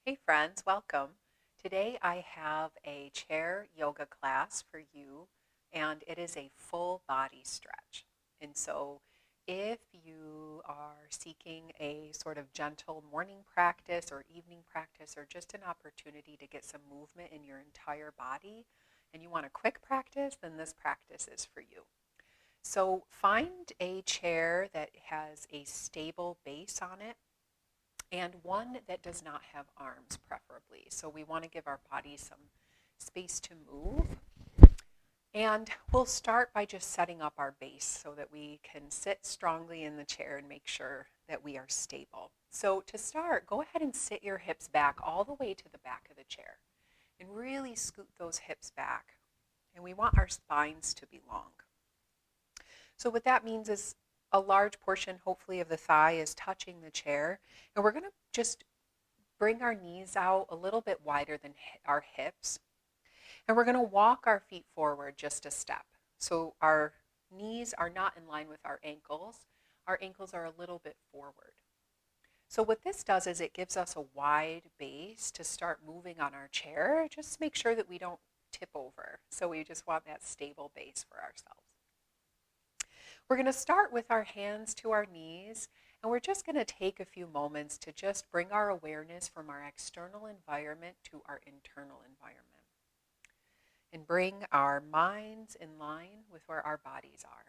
Hey friends, welcome. Today I have a chair yoga class for you, and it is a full body stretch. And so, if you are seeking a sort of gentle morning practice or evening practice, or just an opportunity to get some movement in your entire body, and you want a quick practice, then this practice is for you. So, find a chair that has a stable base on it and one that does not have arms, preferably. So we want to give our body some space to move. And we'll start by just setting up our base so that we can sit strongly in the chair and make sure that we are stable. So to start, go ahead and sit your hips back all the way to the back of the chair and really scoot those hips back. And we want our spines to be long. So what that means is a large portion, hopefully, of the thigh is touching the chair. And we're going to just bring our knees out a little bit wider than our hips. And we're going to walk our feet forward just a step. So our knees are not in line with our ankles. Our ankles are a little bit forward. So what this does is it gives us a wide base to start moving on our chair. Just make sure that we don't tip over. So we just want that stable base for ourselves. We're going to start with our hands to our knees, and we're just going to take a few moments to just bring our awareness from our external environment to our internal environment and bring our minds in line with where our bodies are.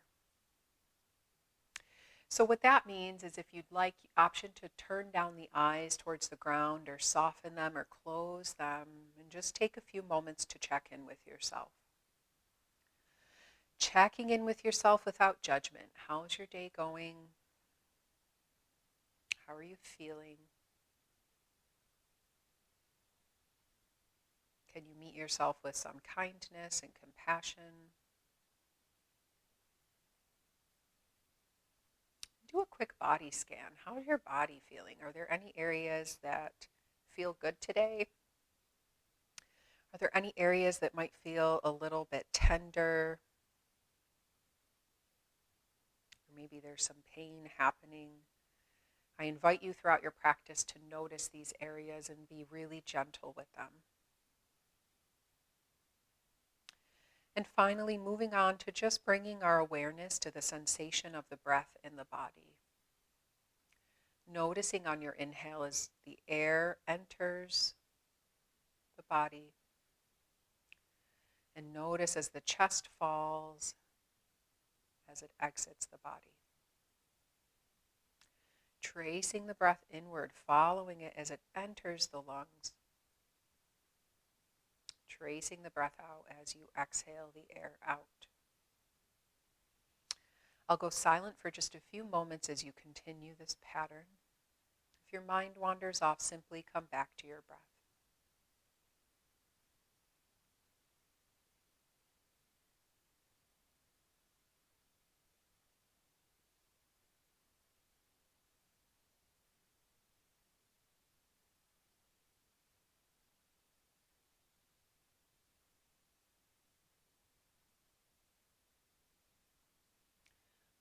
So what that means is if you'd like option to turn down the eyes towards the ground or soften them or close them, and just take a few moments to check in with yourself. Checking in with yourself without judgment. How's your day going? How are you feeling? Can you meet yourself with some kindness and compassion? Do a quick body scan. How is your body feeling? Are there any areas that feel good today? Are there any areas that might feel a little bit tender? Or maybe there's some pain happening. I invite you throughout your practice to notice these areas and be really gentle with them. And finally, moving on to just bringing our awareness to the sensation of the breath in the body. Noticing on your inhale as the air enters the body. And notice as the chest falls, as it exits the body. Tracing the breath inward, following it as it enters the lungs. Tracing the breath out as you exhale the air out. I'll go silent for just a few moments as you continue this pattern. If your mind wanders off, simply come back to your breath.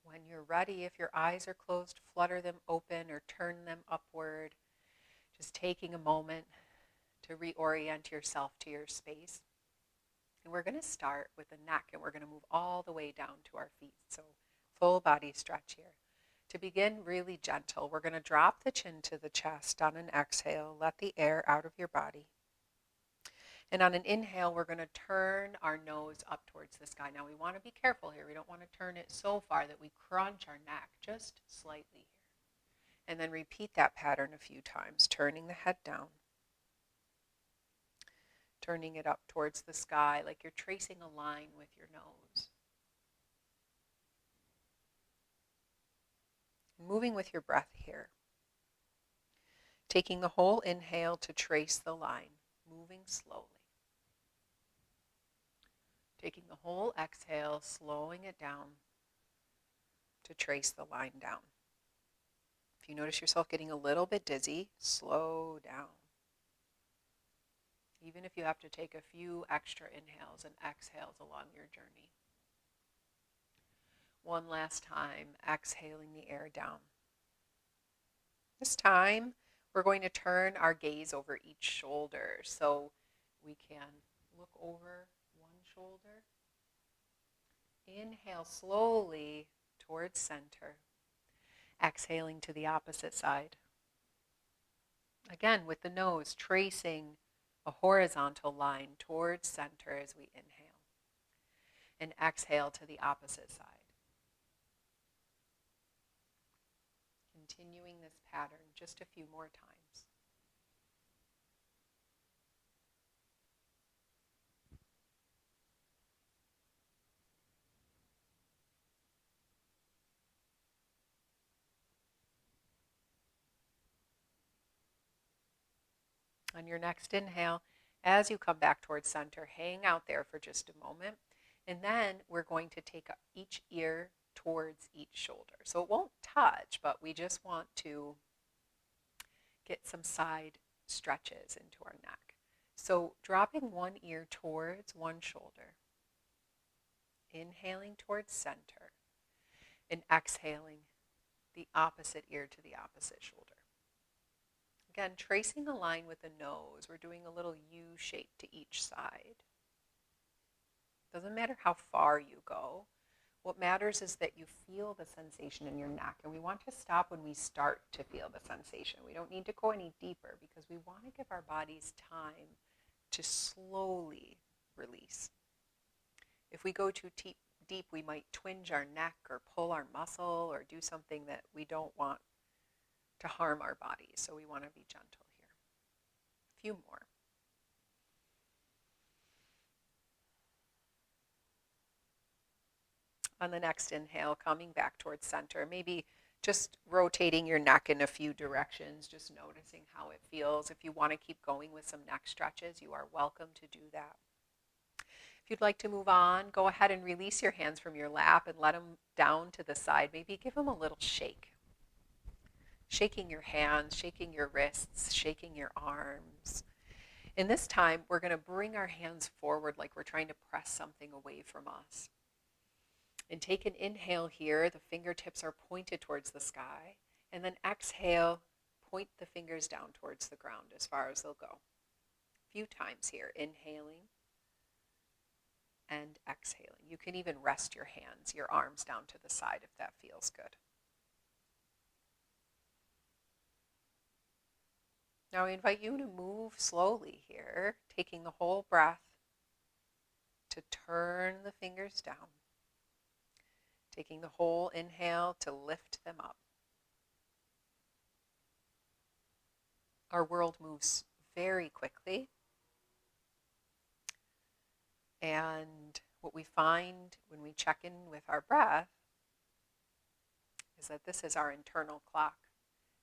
When you're ready, if your eyes are closed, flutter them open or turn them upward. Just taking a moment to reorient yourself to your space. And we're going to start with the neck, and we're going to move all the way down to our feet. So full body stretch here. To begin really gentle, we're going to drop the chin to the chest on an exhale. Let the air out of your body. And on an inhale, we're going to turn our nose up towards the sky. Now we want to be careful here. We don't want to turn it so far that we crunch our neck, just slightly here. And then repeat that pattern a few times, turning the head down. Turning it up towards the sky like you're tracing a line with your nose. Moving with your breath here. Taking the whole inhale to trace the line, moving slowly. Taking the whole exhale, slowing it down to trace the line down. If you notice yourself getting a little bit dizzy, slow down. Even if you have to take a few extra inhales and exhales along your journey. One last time, exhaling the air down. This time, We're going to turn our gaze over each shoulder so we can look over one shoulder. Inhale slowly towards center. Exhaling to the opposite side. Again, with the nose tracing a horizontal line towards center as we inhale. And exhale to the opposite side. Continuing this pattern just a few more times. On your next inhale, as you come back towards center, hang out there for just a moment. And then we're going to take each ear towards each shoulder. So it won't touch, but we just want to get some side stretches into our neck. So dropping one ear towards one shoulder, inhaling towards center, and exhaling the opposite ear to the opposite shoulder. Again, tracing a line with the nose. We're doing a little U shape to each side. Doesn't matter how far you go. What matters is that you feel the sensation in your neck. And we want to stop when we start to feel the sensation. We don't need to go any deeper because we want to give our bodies time to slowly release. If we go too deep, we might twinge our neck or pull our muscle or do something that we don't want to harm our bodies. So we want to be gentle here. A few more. On the next inhale, coming back towards center, maybe just rotating your neck in a few directions, just noticing how it feels. If you want to keep going with some neck stretches, you are welcome to do that. If you'd like to move on, go ahead and release your hands from your lap and let them down to the side. Maybe give them a little shake. Shaking your hands, shaking your wrists, shaking your arms. And this time, we're going to bring our hands forward like we're trying to press something away from us. And take an inhale here. The fingertips are pointed towards the sky. And then exhale, point the fingers down towards the ground as far as they'll go. A few times here, inhaling and exhaling. You can even rest your hands, your arms down to the side if that feels good. Now I invite you to move slowly here, taking the whole breath to turn the fingers down. Taking the whole inhale to lift them up. Our world moves very quickly. And what we find when we check in with our breath is that this is our internal clock.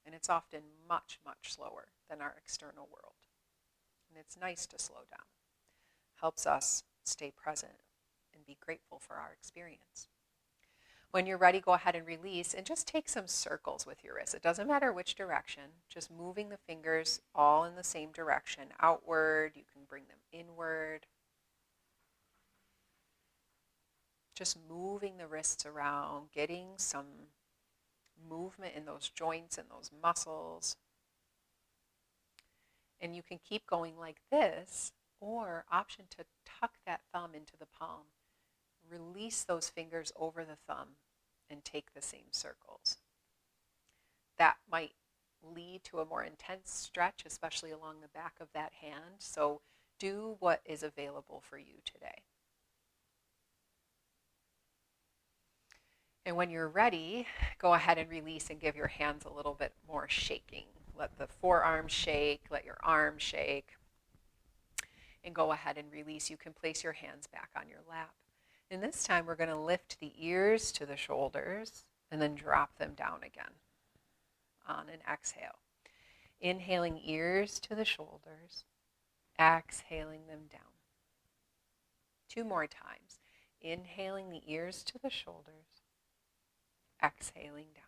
And it's often much, much slower than our external world. And it's nice to slow down. Helps us stay present and be grateful for our experience. When you're ready, go ahead and release and just take some circles with your wrists. It doesn't matter which direction, just moving the fingers all in the same direction, outward. You can bring them inward. Just moving the wrists around, getting some movement in those joints and those muscles. And you can keep going like this, or option to tuck that thumb into the palm. Release those fingers over the thumb and take the same circles. That might lead to a more intense stretch, especially along the back of that hand. So do what is available for you today. And when you're ready, go ahead and release and give your hands a little bit more shaking. Let the forearms shake, let your arms shake. And go ahead and release. You can place your hands back on your lap. And this time we're going to lift the ears to the shoulders and then drop them down again on an exhale. Inhaling ears to the shoulders, exhaling them down. 2 more times. Inhaling the ears to the shoulders, exhaling down.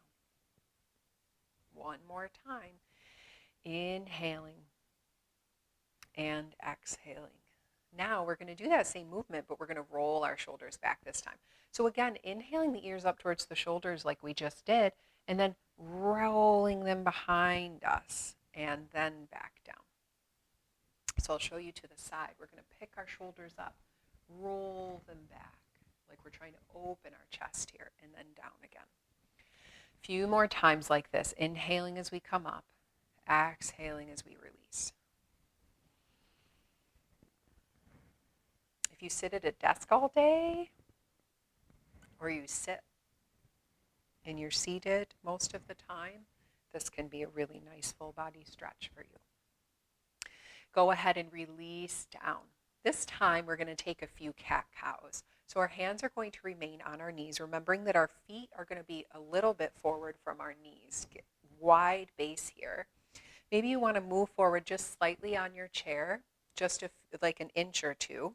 1 more time. Inhaling and exhaling. Now we're going to do that same movement, but we're going to roll our shoulders back this time. So again, inhaling the ears up towards the shoulders like we just did, and then rolling them behind us and then back down. So I'll show you to the side. We're going to pick our shoulders up, roll them back, like we're trying to open our chest here, and then down again. A few more times like this, inhaling as we come up, exhaling as we release. If you sit at a desk all day, or you sit and you're seated most of the time, this can be a really nice full body stretch for you. Go ahead and release down. This time we're going to take a few cat-cows. So our hands are going to remain on our knees, remembering that our feet are going to be a little bit forward from our knees. Get wide base here. Maybe you want to move forward just slightly on your chair, just like an inch or two.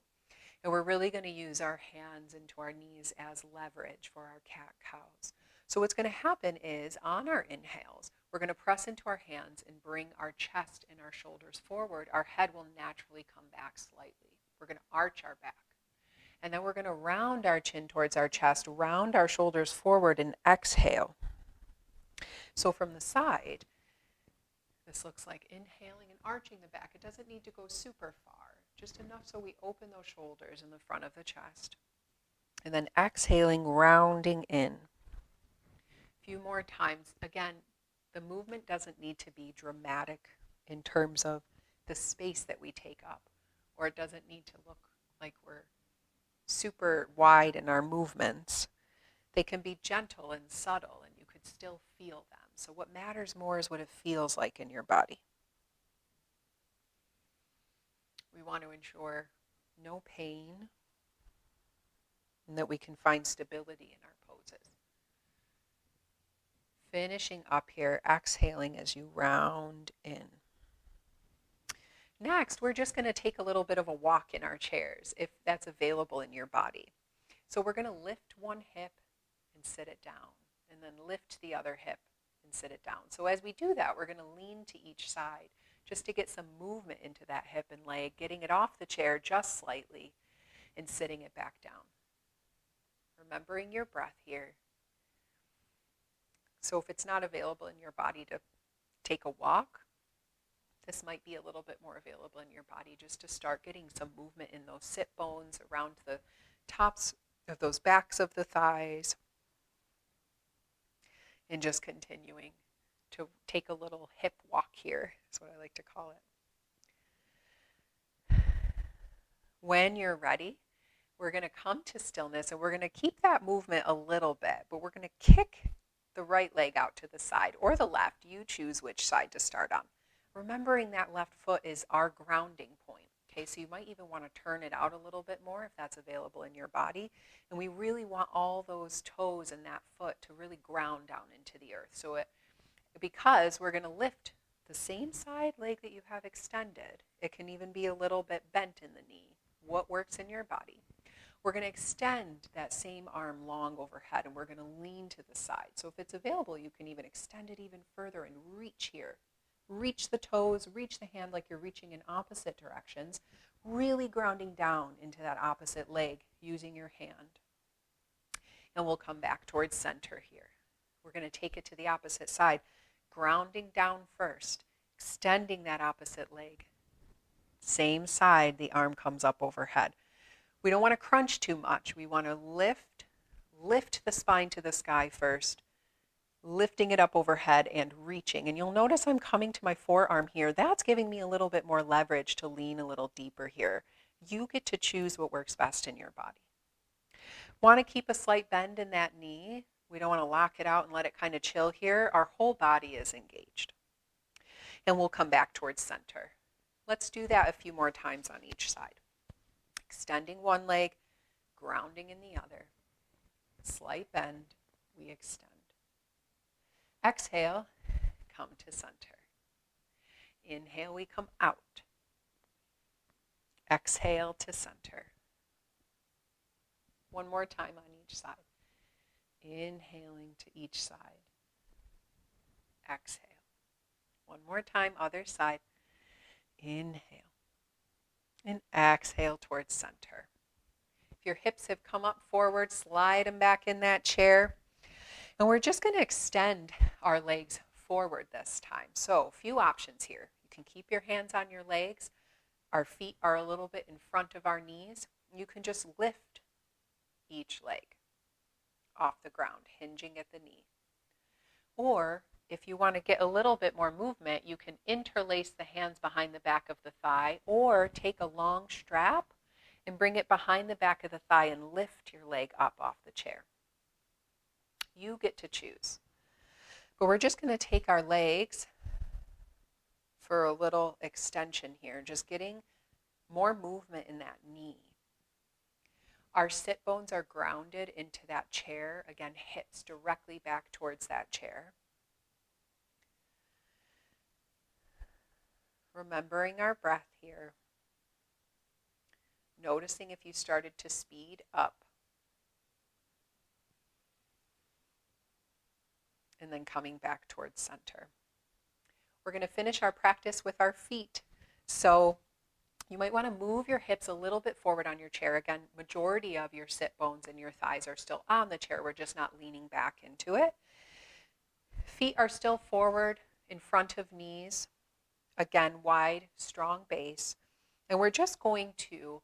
And we're really going to use our hands into our knees as leverage for our cat-cows. So what's going to happen is on our inhales, we're going to press into our hands and bring our chest and our shoulders forward. Our head will naturally come back slightly. We're going to arch our back. And then we're going to round our chin towards our chest, round our shoulders forward, and exhale. So from the side, this looks like inhaling and arching the back. It doesn't need to go super far, just enough so we open those shoulders in the front of the chest. And then exhaling, rounding in. A few more times. Again, the movement doesn't need to be dramatic in terms of the space that we take up, or it doesn't need to look like we're super wide in our movements. They can be gentle and subtle, and you could still feel them. So what matters more is what it feels like in your body. We want to ensure no pain and that we can find stability in our poses. Finishing up here, exhaling as you round in. Next, we're just going to take a little bit of a walk in our chairs, if that's available in your body. So we're going to lift one hip and sit it down, and then lift the other hip and sit it down. So as we do that, we're going to lean to each side just to get some movement into that hip and leg, getting it off the chair just slightly and sitting it back down. Remembering your breath here. So if it's not available in your body to take a walk, this might be a little bit more available in your body just to start getting some movement in those sit bones around the tops of those backs of the thighs. And just continuing to take a little hip walk here, is what I like to call it. When you're ready, we're going to come to stillness and we're going to keep that movement a little bit, but we're going to kick the right leg out to the side or the left. You choose which side to start on. Remembering that left foot is our grounding point. Okay, so you might even want to turn it out a little bit more if that's available in your body. And we really want all those toes and that foot to really ground down into the earth. So because we're going to lift the same side leg that you have extended, it can even be a little bit bent in the knee. What works in your body? We're going to extend that same arm long overhead and we're going to lean to the side. So if it's available, you can even extend it even further and reach here. Reach the toes, reach the hand like you're reaching in opposite directions, really grounding down into that opposite leg using your hand. And we'll come back towards center here. We're going to take it to the opposite side, grounding down first, extending that opposite leg. Same side, the arm comes up overhead. We don't want to crunch too much. We want to lift the spine to the sky first, lifting it up overhead and reaching. And you'll notice I'm coming to my forearm here. That's giving me a little bit more leverage to lean a little deeper here. You get to choose what works best in your body. Want to keep a slight bend in that knee. We don't want to lock it out and let it kind of chill here. Our whole body is engaged. And we'll come back towards center. Let's do that a few more times on each side. Extending one leg, grounding in the other. Slight bend, we extend. Exhale, come to center. Inhale, we come out. Exhale to center. One more time on each side. Inhaling to each side. Exhale. One more time, other side. Inhale. And exhale towards center. If your hips have come up forward, slide them back in that chair. And we're just going to extend our legs forward this time. So a few options here. You can keep your hands on your legs. Our feet are a little bit in front of our knees. You can just lift each leg off the ground, hinging at the knee. Or if you want to get a little bit more movement, you can interlace the hands behind the back of the thigh or take a long strap and bring it behind the back of the thigh and lift your leg up off the chair. You get to choose. But we're just going to take our legs for a little extension here, just getting more movement in that knee. Our sit bones are grounded into that chair. Again, hips directly back towards that chair. Remembering our breath here. Noticing if you started to speed up. And then coming back towards center. We're going to finish our practice with our feet. So you might want to move your hips a little bit forward on your chair. Again, majority of your sit bones and your thighs are still on the chair. We're just not leaning back into it. Feet are still forward in front of knees. Again, wide, strong base. And we're just going to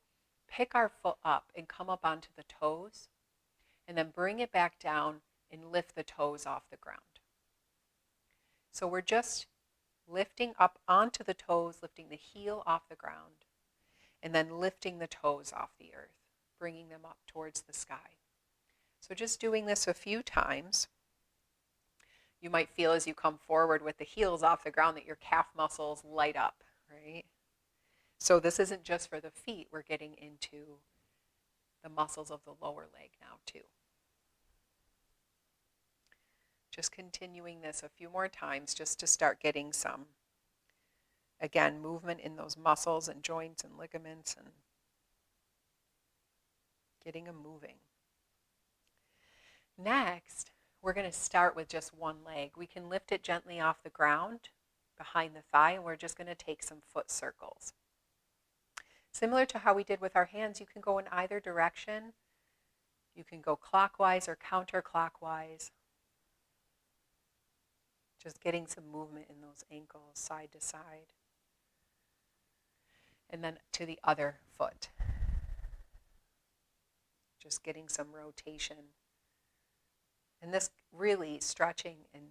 pick our foot up and come up onto the toes. And then bring it back down and lift the toes off the ground. So we're just lifting up onto the toes, lifting the heel off the ground, and then lifting the toes off the earth, bringing them up towards the sky. So just doing this a few times. You might feel as you come forward with the heels off the ground that your calf muscles light up, right? So this isn't just for the feet. We're getting into the muscles of the lower leg now too. Just continuing this a few more times just to start getting some, again, movement in those muscles and joints and ligaments and getting them moving. Next, we're going to start with just one leg. We can lift it gently off the ground behind the thigh, and we're just going to take some foot circles. Similar to how we did with our hands, you can go in either direction. You can go clockwise or counterclockwise. Just getting some movement in those ankles, side to side. And then to the other foot. Just getting some rotation. And this really stretching in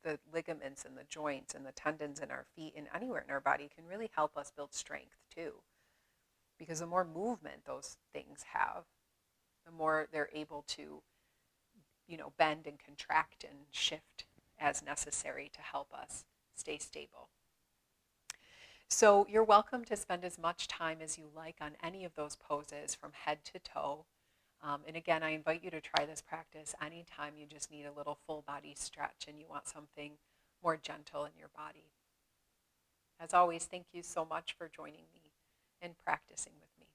the ligaments and the joints and the tendons in our feet and anywhere in our body can really help us build strength too. Because the more movement those things have, the more they're able to bend and contract and shift as necessary to help us stay stable. So you're welcome to spend as much time as you like on any of those poses from head to toe. And again, I invite you to try this practice anytime you just need a little full body stretch and you want something more gentle in your body. As always, thank you so much for joining me and practicing with me.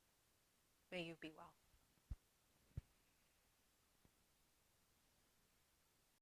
May you be well.